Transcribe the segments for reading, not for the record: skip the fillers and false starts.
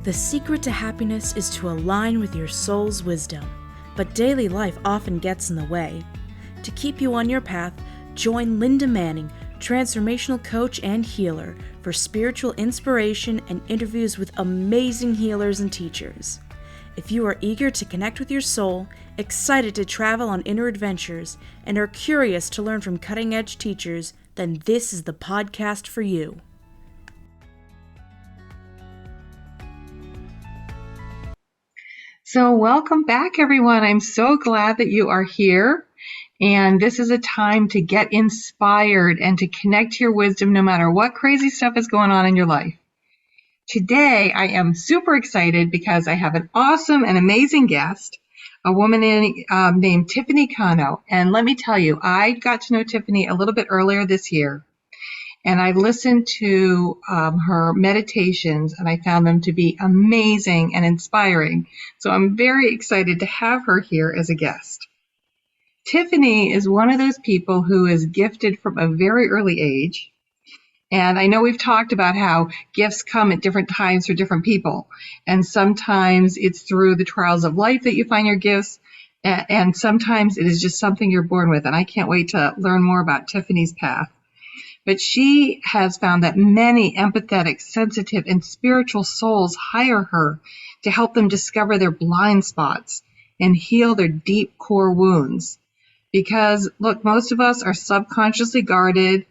The secret to happiness is to align with your soul's wisdom, but daily life often gets in the way. To keep you on your path, join Linda Manning, transformational coach and healer, for spiritual inspiration and interviews with amazing healers and teachers. If you are eager to connect with your soul, excited to travel on inner adventures, and are curious to learn from cutting-edge teachers, then this is the podcast for you. So welcome back, everyone. I'm so glad that you are here. And this is a time to get inspired and to connect to your wisdom no matter what crazy stuff is going on in your life. Today, I am super excited because I have an awesome and amazing guest, a woman named Tiffany Cano. And let me tell you, I got to know Tiffany a little bit earlier this year. And I listened to her meditations, and I found them to be amazing and inspiring. So I'm very excited to have her here as a guest. Tiffany is one of those people who is gifted from a very early age. And I know we've talked about how gifts come at different times for different people. And sometimes it's through the trials of life that you find your gifts. And sometimes it is just something you're born with. And I can't wait to learn more about Tiffany's path. But she has found that many empathetic, sensitive, and spiritual souls hire her to help them discover their blind spots and heal their deep core wounds. Because, look, most of us are subconsciously guarded.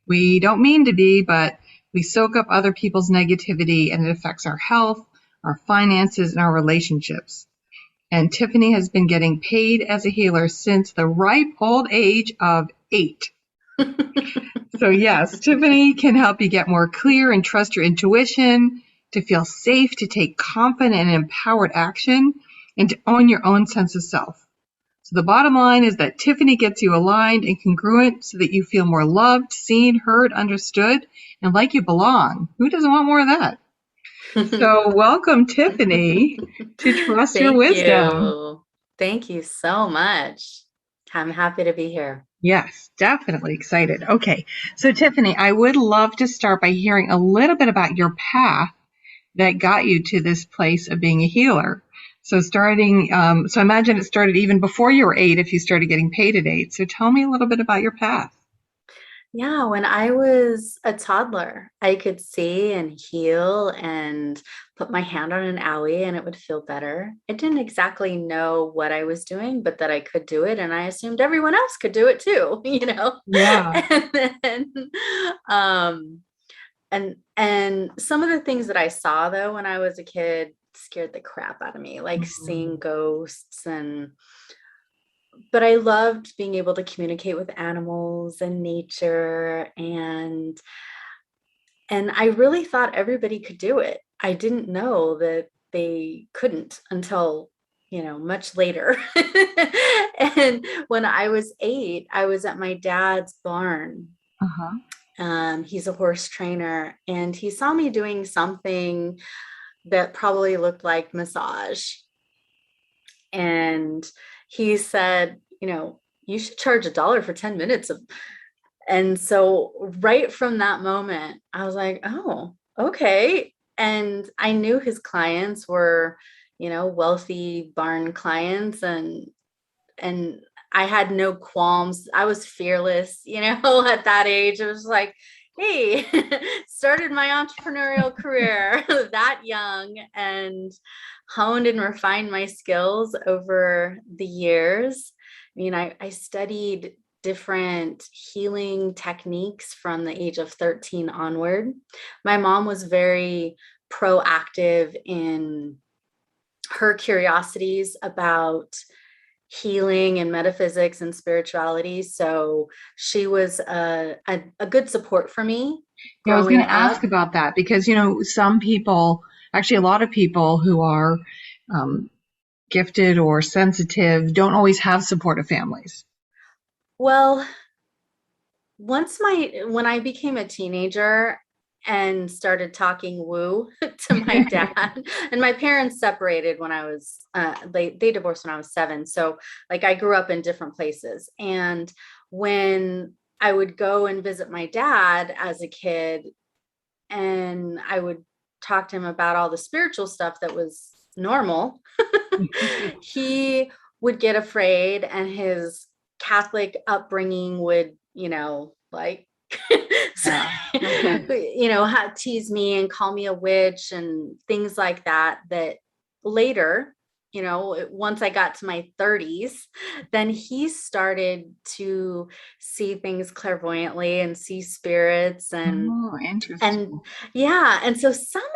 We don't mean to be, but we soak up other people's negativity, and it affects our health, our finances, and our relationships. And Tiffany has been getting paid as a healer since the ripe old age of 8. So yes, Tiffany can help you get more clear and trust your intuition, to feel safe, to take confident and empowered action, and to own your own sense of self. So the bottom line is that Tiffany gets you aligned and congruent so that you feel more loved, seen, heard, understood, and like you belong. Who doesn't want more of that? So welcome, Tiffany, to Trust Your Wisdom. Thank you so much. I'm happy to be here. Yes, definitely excited. Okay, so Tiffany, I would love to start by hearing a little bit about your path that got you to this place of being a healer. So so I imagine it started even before you were 8 if you started getting paid at 8. So tell me a little bit about your path. Yeah, when I was a toddler, I could see and heal and put my hand on an owie and it would feel better. I didn't exactly know what I was doing, but that I could do it. And I assumed everyone else could do it too, Yeah. And some of the things that I saw though, when I was a kid scared the crap out of me, like seeing ghosts but I loved being able to communicate with animals and nature, and I really thought everybody could do it. I didn't know that they couldn't until, much later. And when I was 8, I was at my dad's barn. He's a horse trainer, and he saw me doing something that probably looked like massage. And he said, you should charge $1 for 10 minutes and so right from that moment, I was like, oh, okay. And I knew his clients were, wealthy barn clients, and I had no qualms. I was fearless, at that age. It was like, hey, started my entrepreneurial career that young and honed and refined my skills over the years. I studied different healing techniques from the age of 13 onward. My mom was very proactive in her curiosities about healing and metaphysics and spirituality. So she was a good support for me. Yeah, I was going to ask about that because, some people, actually a lot of people who are gifted or sensitive don't always have supportive families. Well, when I became a teenager and started talking woo to my dad, and my parents separated when I was, they divorced when I was 7. So I grew up in different places. And when I would go and visit my dad as a kid, and I would talk to him about all the spiritual stuff that was normal, he would get afraid, and his Catholic upbringing would, like, Yeah. tease me and call me a witch and things like that. That later, once I got to my 30s, then he started to see things clairvoyantly and see spirits Oh, and interesting. yeah. And so somehow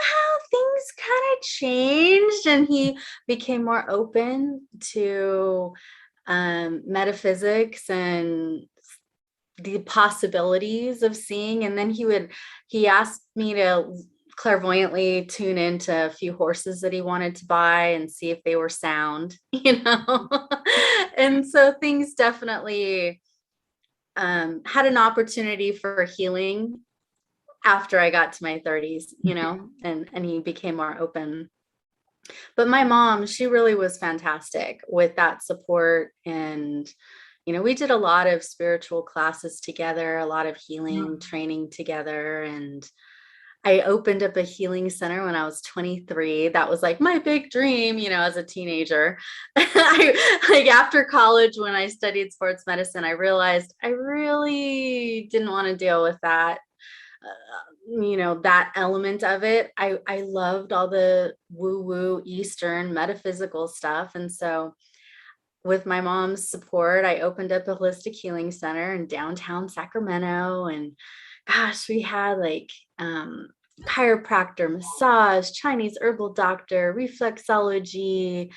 things kind of changed, and he became more open to metaphysics and the possibilities of seeing. And then he asked me to clairvoyantly tune into a few horses that he wanted to buy and see if they were sound, and so things definitely had an opportunity for healing after I got to my 30s, and he became more open. But my mom, she really was fantastic with that support. And, we did a lot of spiritual classes together, a lot of healing training together. And I opened up a healing center when I was 23. That was like my big dream, as a teenager. After college, when I studied sports medicine, I realized I really didn't want to deal with that. That element of it. I loved all the woo-woo Eastern metaphysical stuff. And so with my mom's support, I opened up a holistic healing center in downtown Sacramento. And gosh, we had like chiropractor, massage, Chinese herbal doctor, reflexology,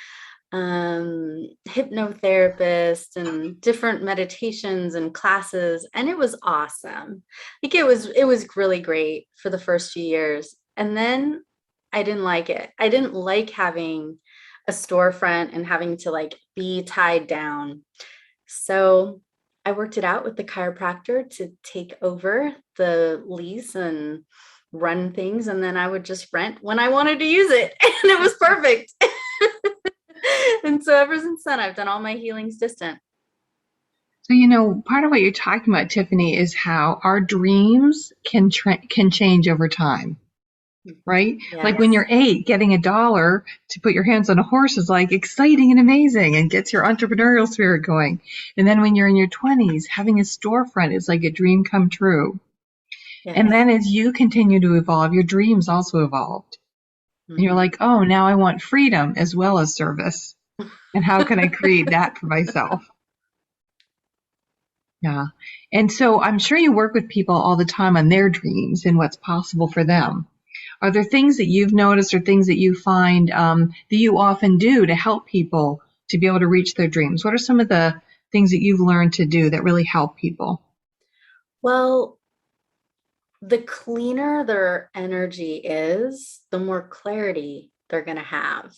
hypnotherapist, and different meditations and classes. And it was awesome. Like it was really great for the first few years. And then I didn't like it. I didn't like having a storefront and having to like be tied down. So I worked it out with the chiropractor to take over the lease and run things. And then I would just rent when I wanted to use it. And it was perfect. And so ever since then, I've done all my healings distant. So, part of what you're talking about, Tiffany, is how our dreams can change over time, right? Like when Yes. you're 8, getting $1 to put your hands on a horse is like exciting and amazing and gets your entrepreneurial spirit going. And then when you're in your 20s, having a storefront is like a dream come true. And Yes. then as you continue to evolve, your dreams also evolved. And you're Mhm. like, oh, now I want freedom as well as service. And how can I create that for myself? Yeah. And so I'm sure you work with people all the time on their dreams and what's possible for them. Are there things that you've noticed or things that you find that you often do to help people to be able to reach their dreams? What are some of the things that you've learned to do that really help people? Well, the cleaner their energy is, the more clarity they're going to have.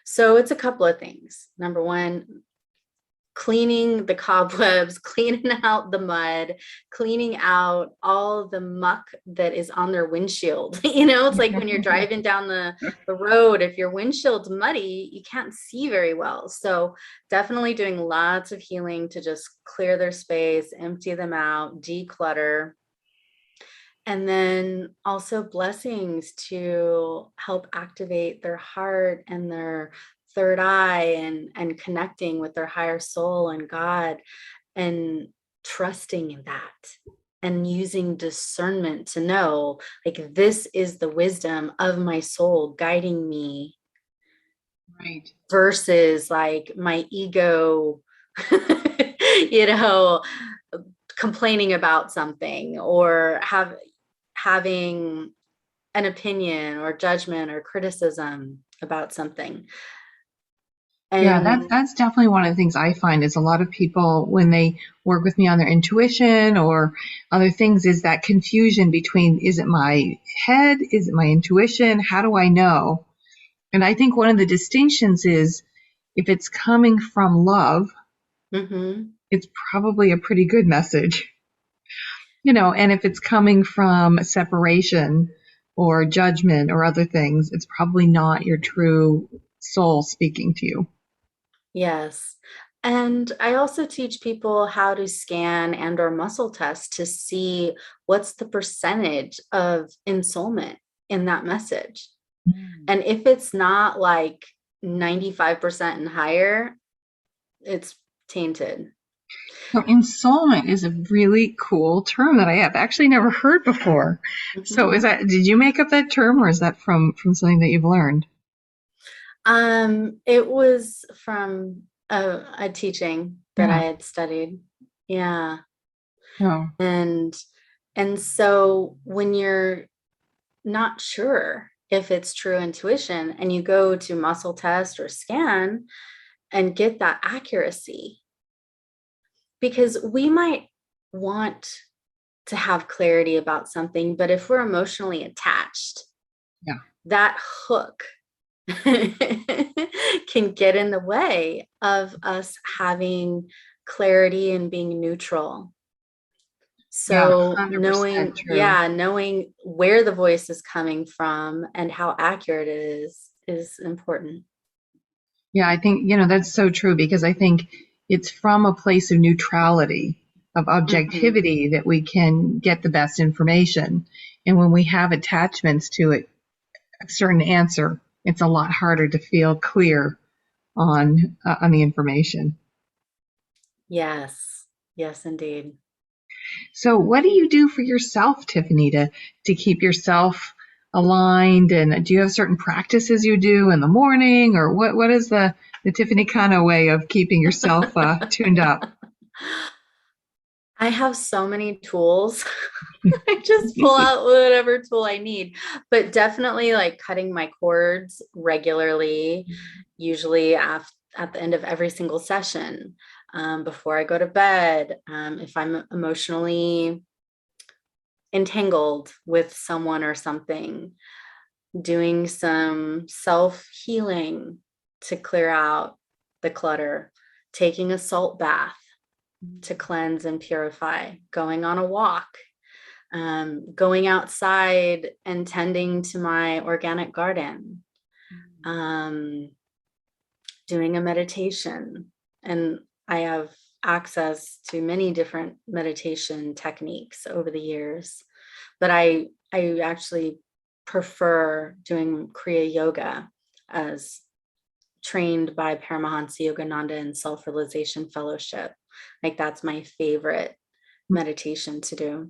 So it's a couple of things. Number one, cleaning the cobwebs, cleaning out the mud, cleaning out all the muck that is on their windshield. It's like when you're driving down the road, if your windshield's muddy, you can't see very well. So definitely doing lots of healing to just clear their space, empty them out, declutter. And then also blessings to help activate their heart and their third eye, and connecting with their higher soul and God, and trusting in that, and using discernment to know, like, this is the wisdom of my soul guiding me, Right. versus like my ego, you know, complaining about something, or having an opinion or judgment or criticism about something. Yeah, And that's definitely one of the things I find is a lot of people when they work with me on their intuition or other things is that confusion between, is it my head? Is it my intuition? How do I know? And I think one of the distinctions is if it's coming from love, mhm, it's probably a pretty good message, and if it's coming from separation or judgment or other things, it's probably not your true soul speaking to you. yes. And I also teach people how to scan and or muscle test to see what's the percentage of ensoulment. in that message. Mm. And if it's not like 95% and higher, it's tainted. So ensoulment is a really cool term that I have actually never heard before. So Mhm. did you make up that term, or is that from something that you've learned? It was from a teaching that I Yeah. had studied. Yeah. Oh, And so when you're not sure if it's true intuition and you go to muscle test or scan and get that accuracy, because we might want to have clarity about something, but if we're emotionally attached, yeah. that hook can get in the way of us having clarity and being neutral. Yeah, So 100% true. knowing where the voice is coming from and how accurate it is important. Yeah, I think, that's so true because I think it's from a place of neutrality, of Mhm. objectivity that we can get the best information. And when we have attachments to it, a certain answer, it's a lot harder to feel clear on the information. Yes. Yes, indeed. So, what do you do for yourself, Tiffany, to keep yourself aligned? And do you have certain practices you do in the morning, or what is the Tiffany Cano way of keeping yourself tuned up? I have so many tools. I just pull out whatever tool I need, but definitely like cutting my cords regularly, usually at the end of every single session, before I go to bed. If I'm emotionally entangled with someone or something, doing some self healing to clear out the clutter, taking a salt bath to cleanse and purify, going on a walk, going outside and tending to my organic garden, um, doing a meditation. And I have access to many different meditation techniques over the years, but I actually prefer doing Kriya Yoga, as trained by Paramahansa Yogananda in Self-Realization Fellowship. Like that's my favorite meditation to do.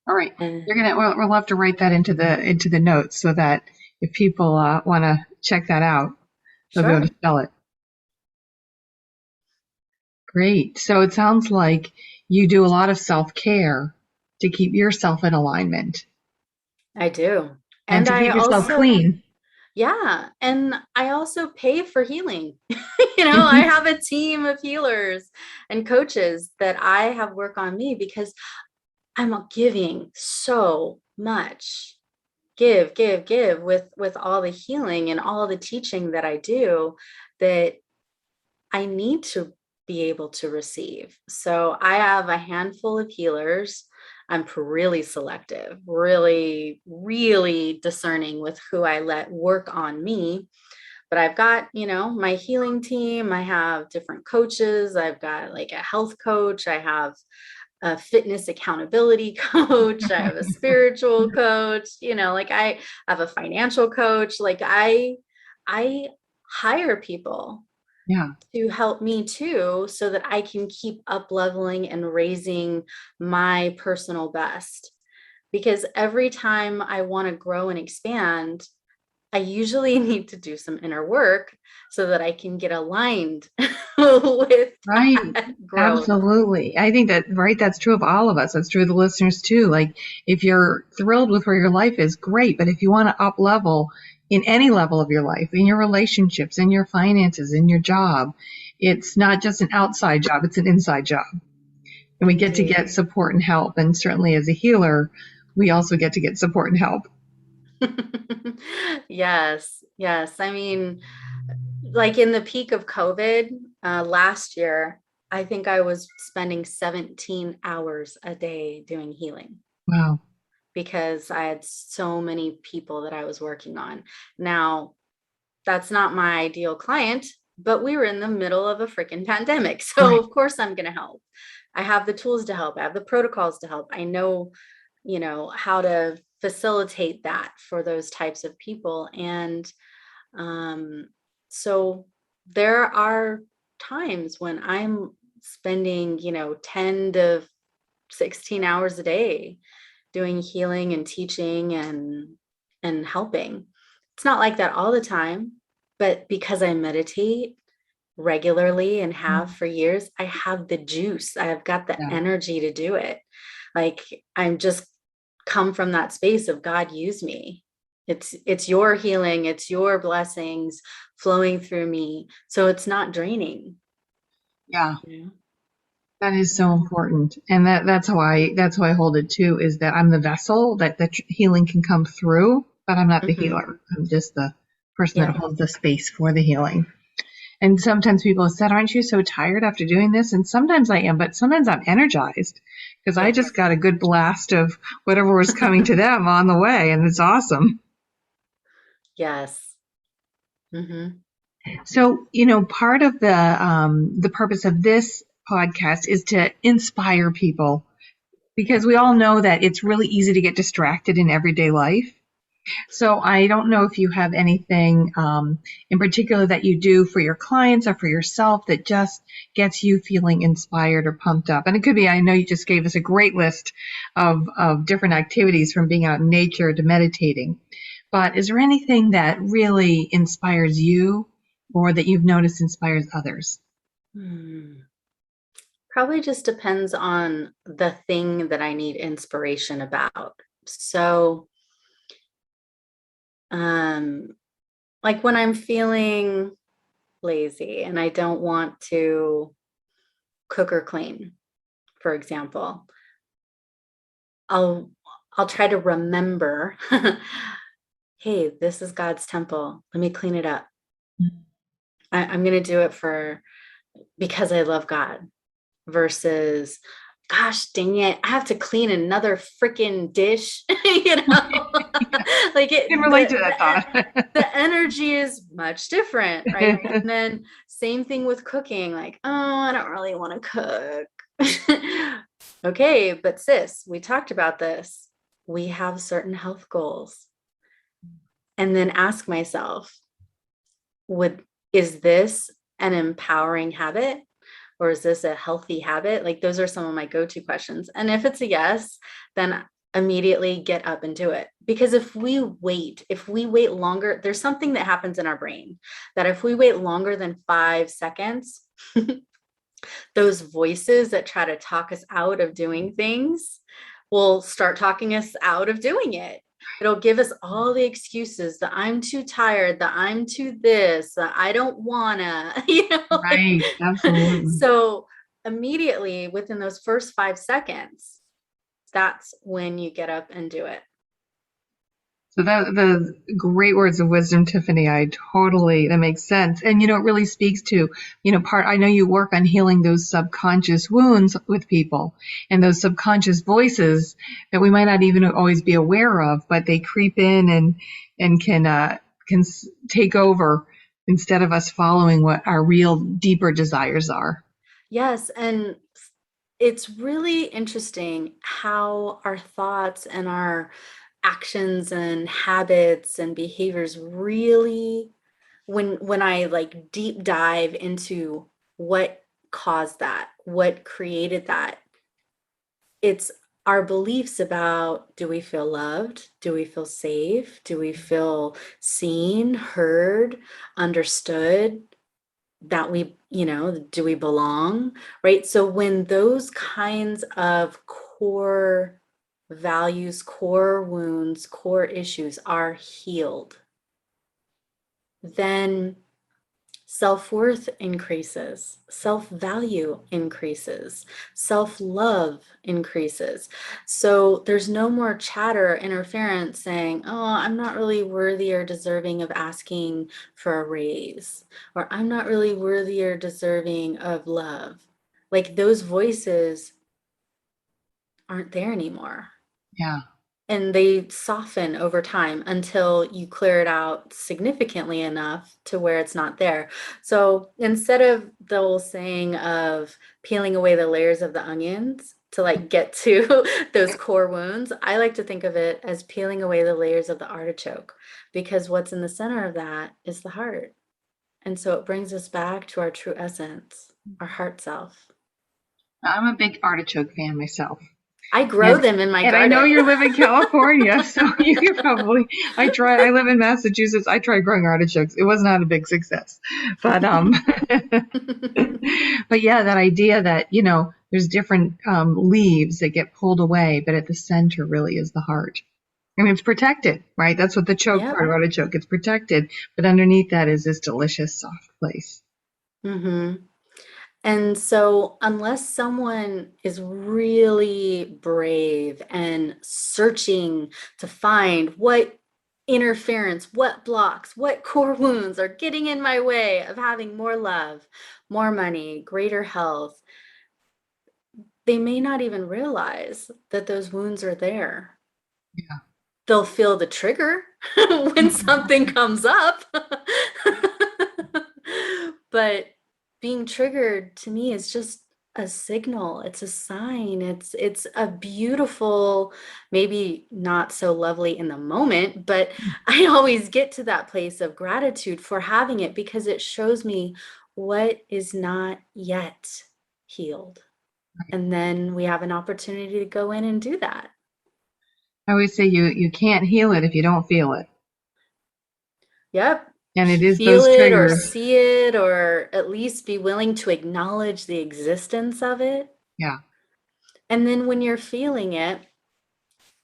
All right, And we'll have to write that into the notes so that if people want to check that out, they'll be able sure, to spell it. Great. So it sounds like you do a lot of self care to keep yourself in alignment I do. and And to I keep yourself also, clean. yeah, and I also pay for healing. I have a team of healers and coaches that I have work on me because I'm giving so much. Give with all the healing and all the teaching that I do, that I need to be able to receive. So I have a handful of healers. I'm really selective, really, really discerning with who I let work on me. But I've got, my healing team. I have different coaches. I've got like a health coach. I have a fitness accountability coach. I have a spiritual coach. Like I have a financial coach. Like I hire people Yeah. to help me too, so that I can keep up leveling and raising my personal best. Because every time I want to grow and expand, I usually need to do some inner work so that I can get aligned with Right. that growth. Absolutely. I think that, right, that's true of all of us. That's true of the listeners too. Like, if you're thrilled with where your life is, great. But if you want to up level in any level of your life, in your relationships, in your finances, in your job, it's not just an outside job, it's an inside job. And we get to Indeed. get support and help. And certainly as a healer, we also get to get support and help. Yes, yes. I mean, like in the peak of COVID last year, I think I was spending 17 hours a day doing healing Wow. because I had so many people that I was working on. Now, that's not my ideal client, but we were in the middle of a freaking pandemic. So, Right. of course, I'm going to help. I have the tools to help, I have the protocols to help. I know, how to facilitate that for those types of people. And so there are times when I'm spending, 10 to 16 hours a day doing healing and teaching and helping. It's not like that all the time, but because I meditate regularly and have for years, I have the juice. I've got the energy to do it. Like, I'm just come from that space of God, use me. It's your healing, it's your blessings flowing through me. So it's not draining. Yeah. Yeah. That is so important. And that's how I hold it too, is that I'm the vessel that the healing can come through, but I'm not the healer. I'm just the person that holds the space for the healing. And sometimes people have said, aren't you so tired after doing this? And sometimes I am, but sometimes I'm energized because I just got a good blast of whatever was coming to them on the way. And it's awesome. Yes. Mm-hmm. So, part of the purpose of this podcast is to inspire people, because we all know that it's really easy to get distracted in everyday life. So I don't know if you have anything in particular that you do for your clients or for yourself that just gets you feeling inspired or pumped up. And it could be, I know you just gave us a great list of different activities, from being out in nature to meditating. But is there anything that really inspires you, or that you've noticed inspires others? Probably just depends on the thing that I need inspiration about. So, like when I'm feeling lazy and I don't want to cook or clean, for example, I'll try to remember, hey, this is God's temple. Let me clean it up. I'm going to do it because I love God, versus, gosh dang it, I have to clean another freaking dish. Like I can relate to that thought. The energy is much different, right? And then same thing with cooking, like, oh, I don't really want to cook. Okay, but sis, we talked about this. We have certain health goals. And then ask myself, is this an empowering habit? Or is this a healthy habit? Like, those are some of my go-to questions. And if it's a yes, then immediately get up and do it. Because if we wait longer, there's something that happens in our brain that if we wait longer than 5 seconds, those voices that try to talk us out of doing things will start talking us out of doing it. It'll give us all the excuses that I'm too tired, that I'm too this, that I don't wanna, Right, absolutely. So immediately within those first 5 seconds, that's when you get up and do it. So the great words of wisdom, Tiffany. That makes sense. And, it really speaks to, I know you work on healing those subconscious wounds with people, and those subconscious voices that we might not even always be aware of, but they creep in and can take over instead of us following what our real deeper desires are. Yes. And it's really interesting how our thoughts and our actions and habits and behaviors really, when I like deep dive into what caused that, what created that, it's our beliefs about, do we feel loved? Do we feel safe? Do we feel seen, heard, understood? That do we belong? Right? So when those kinds of core values, core wounds, core issues are healed, then self-worth increases, self-value increases, self-love increases. So there's no more chatter, interference saying, oh, I'm not really worthy or deserving of asking for a raise, or I'm not really worthy or deserving of love. Like, those voices aren't there anymore. Yeah. And they soften over time until you clear it out significantly enough to where it's not there. So instead of the old saying of peeling away the layers of the onions to like get to those core wounds. I like to think of it as peeling away the layers of the artichoke, because what's in the center of that is the heart. And so it brings us back to our true essence, our heart self. I'm a big artichoke fan myself. I grow And, them in my and I know garden. you live in California, so you could probably, I live in Massachusetts. I tried growing artichokes. It was not a big success. But, but yeah, that idea that, there's different leaves that get pulled away, but at the center really is the heart. I mean, it's protected, right? That's what the choke Yep. part of artichoke, it's protected. But underneath that is this delicious, soft place. Mm-hmm. And so, unless someone is really brave and searching to find what interference, what blocks, what core wounds are getting in my way of having more love, more money, greater health, they may not even realize that those wounds are there. Yeah. They'll feel the trigger when something comes up. But being triggered to me is just a signal. It's a sign. It's a beautiful, maybe not so lovely in the moment, but I always get to that place of gratitude for having it, because it shows me what is not yet healed. And then we have an opportunity to go in and do that. I always say you can't heal it if you don't feel it. Yep. And it is Feel those it or triggers. see it, or at least be willing to acknowledge the existence of it. Yeah. And then when you're feeling it,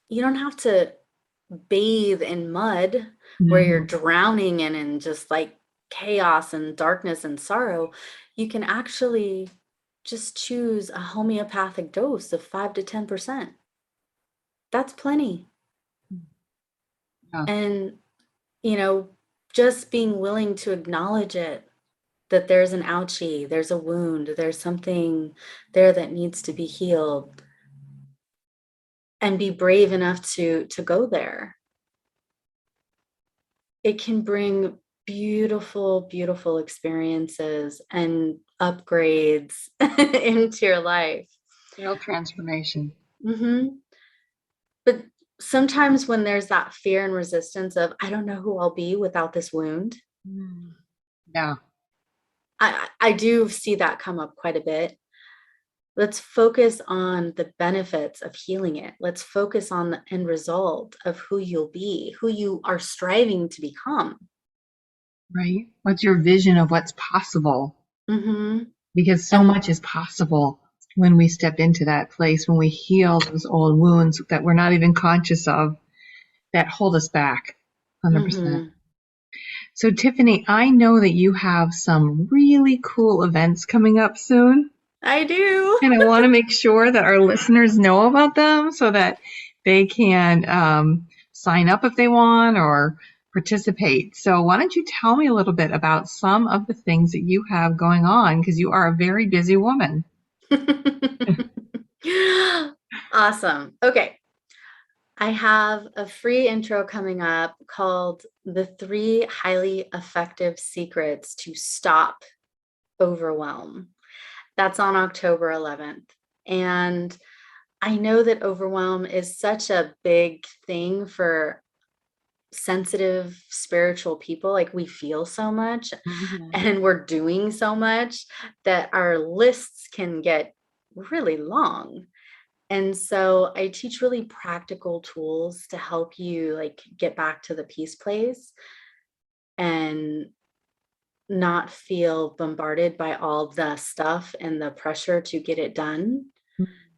you don't have to bathe in mud where you're Mhm. drowning in just like chaos and darkness and sorrow. You can actually just choose a homeopathic dose of 5 to 10%. That's plenty. Yeah. And, you know, just being willing to acknowledge it, that there's an ouchie, there's a wound, there's something there that needs to be healed, and be brave enough to go there. It can bring beautiful, beautiful experiences and upgrades into your life. Real transformation. Mm-hmm. But sometimes when there's that fear and resistance of, I don't know who I'll be without this wound, Yeah. I do see that come up quite a bit. Let's focus on the benefits of healing it. Let's focus on the end result of who you'll be, who you are striving to become. Right. What's your vision of what's possible? Mm-hmm. Because so And much is possible when we step into that place, when we heal those old wounds that we're not even conscious of, that hold us back 100%. mm-hmm. So, Tiffany, I know that you have some really cool events coming up soon, I do. and I want to make sure that our listeners know about them so that they can sign up if they want or participate. So, why don't you tell me a little bit about some of the things that you have going on, because you are a very busy woman. Awesome. Okay. I have a free intro coming up called The 3 Highly Effective Secrets to Stop Overwhelm. That's on October 11th. And I know that overwhelm is such a big thing for sensitive spiritual people. Like, we feel so much Mm-hmm. and we're doing so much that our lists can get really long. And so I teach really practical tools to help you like get back to the peace place and not feel bombarded by all the stuff and the pressure to get it done,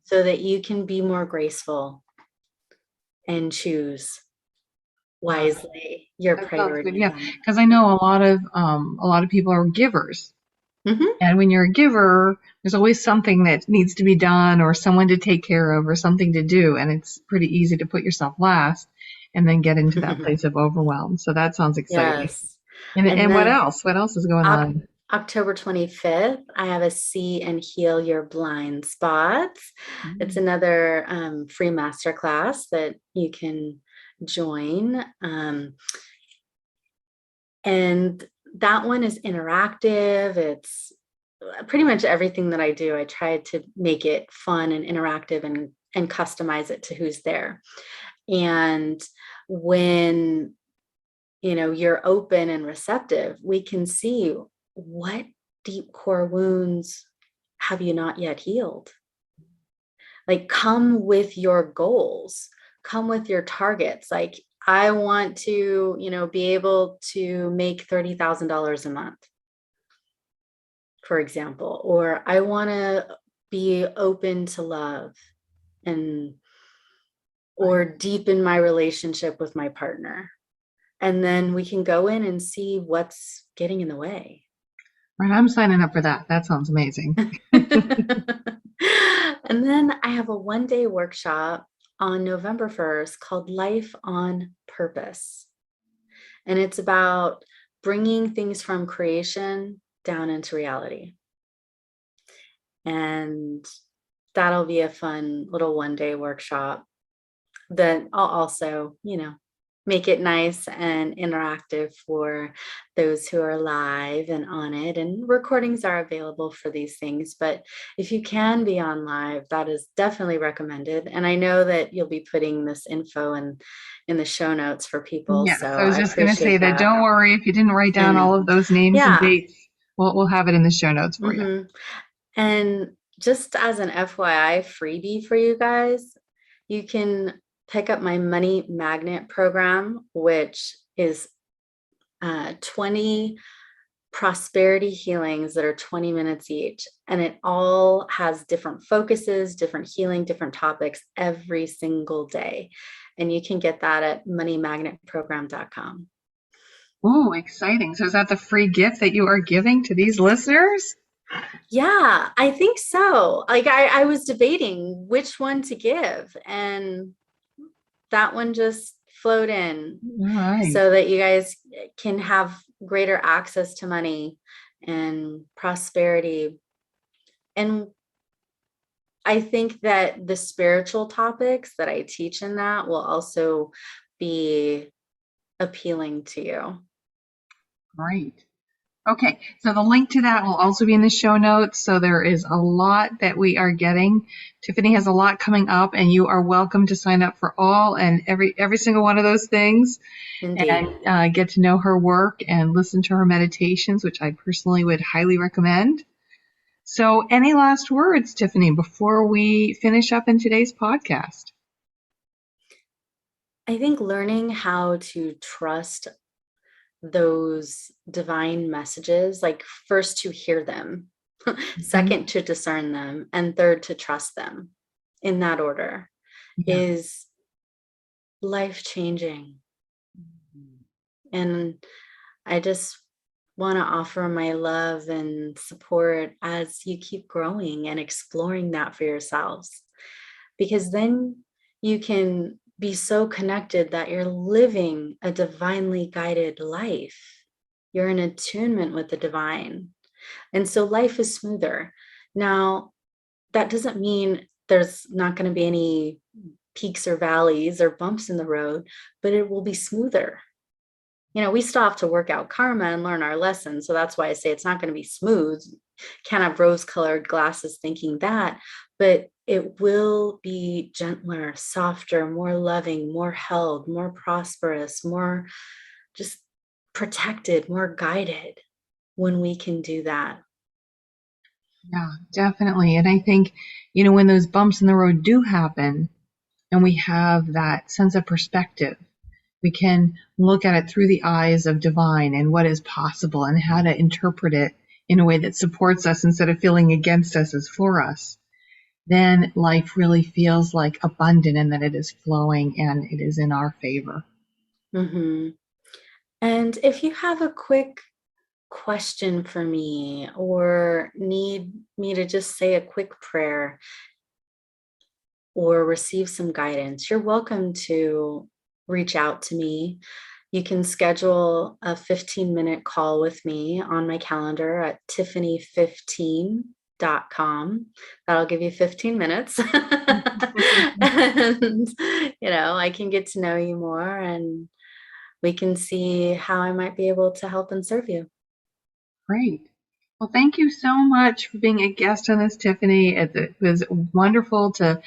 so that you can be more graceful and choose Yeah, wisely your that sounds good. priorities Yeah, on because I know a lot of people are givers, it. Hmm. and when you're a giver, there's always something that needs to be done, or someone to take care of, or something to do, and it's pretty easy to put yourself last, and then get into that place of overwhelm. So that sounds exciting. Yes. And And and what then else? What else is going on? October 25th, I have a See and Heal Your Blind Spots. It's Mm. another free masterclass that you can join. And that one is interactive. It's pretty much everything that I do, I try to make it fun and interactive and customize it to who's there. And when, you're open and receptive, we can see what deep core wounds have you not yet healed. Like, come with your goals, come with your targets. Like, I want to, be able to make $30,000 a month, for example, or I want to be open to love and or deepen my relationship with my partner. And then we can go in and see what's getting in the way. Right, I'm signing up for that. That sounds amazing. And then I have a 1-day workshop on November 1st called Life on Purpose. And it's about bringing things from creation down into reality. And that'll be a fun little 1-day workshop that I'll also, make it nice and interactive for those who are live and on it. And recordings are available for these things. But if you can be on live, that is definitely recommended. And I know that you'll be putting this info in the show notes for people. Yes, So I was I just going to say appreciate that. that. Don't worry if you didn't write down all And of those names and yeah. dates. We'll have it in the show notes for you. Mm-hmm. And just as an FYI freebie for you guys, you can pick up my money magnet program, which is 20 prosperity healings that are 20 minutes each. And it all has different focuses, different healing, different topics every single day. And you can get that at moneymagnetprogram.com. Oh, exciting. So is that the free gift that you are giving to these listeners? Yeah, I think so. Like I was debating which one to give, and that one just flowed in. All right. So that you guys can have greater access to money and prosperity. And I think that the spiritual topics that I teach in that will also be appealing to you. Great. Okay, so the link to that will also be in the show notes. So there is a lot that we are getting. Tiffany has a lot coming up, and you are welcome to sign up for all and every single one of those things. Indeed. And get to know her work and listen to her meditations, which I personally would highly recommend. So any last words, Tiffany, before we finish up in today's podcast? I think learning how to trust those divine messages, like first to hear them, second to discern them, and third to trust them, in that order, is life-changing. And I just want to offer my love and support as you keep growing and exploring that for yourselves, because then you can be so connected that you're living a divinely guided life. You're in attunement with the divine. And so life is smoother. Now, that doesn't mean there's not going to be any peaks or valleys or bumps in the road, but it will be smoother. We still have to work out karma and learn our lessons. So that's why I say it's not going to be smooth. Can't have rose-colored glasses thinking that, but it will be gentler, softer, more loving, more held, more prosperous, more just protected, more guided when we can do that. Yeah, definitely. And I think, when those bumps in the road do happen and we have that sense of perspective, we can look at it through the eyes of divine and what is possible and how to interpret it in a way that supports us instead of feeling against us as for us. Then life really feels like abundant and that it is flowing and it is in our favor. Mm-hmm. And if you have a quick question for me or need me to just say a quick prayer or receive some guidance, you're welcome to reach out to me. You can schedule a 15-minute call with me on my calendar at tiffany15.com. That'll give you 15 minutes. And, I can get to know you more and we can see how I might be able to help and serve you. Great. Well, thank you so much for being a guest on this, Tiffany. It was wonderful to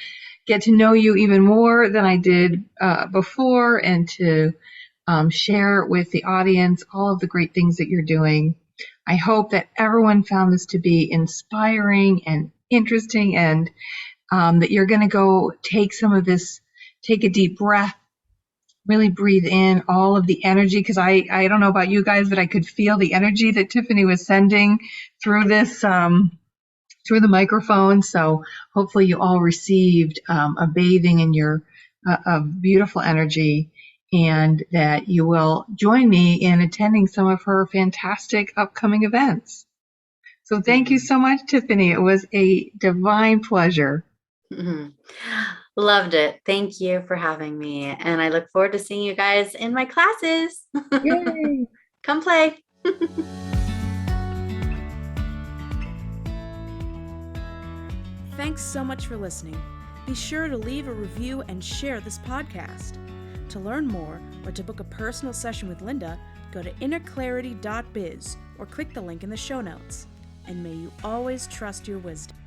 get to know you even more than I did before, and to share with the audience all of the great things that you're doing. I hope that everyone found this to be inspiring and interesting, and that you're going to go take some of this, take a deep breath, really breathe in all of the energy, because I don't know about you guys, but I could feel the energy that Tiffany was sending through this, through the microphone. So hopefully you all received a bathing in your beautiful energy, and that you will join me in attending some of her fantastic upcoming events. So thank you so much, Tiffany. It was a divine pleasure. Mm-hmm. Loved it. Thank you for having me. And I look forward to seeing you guys in my classes. Yay! Come play. Thanks so much for listening. Be sure to leave a review and share this podcast. To learn more or to book a personal session with Linda, go to innerclarity.biz or click the link in the show notes. And may you always trust your wisdom.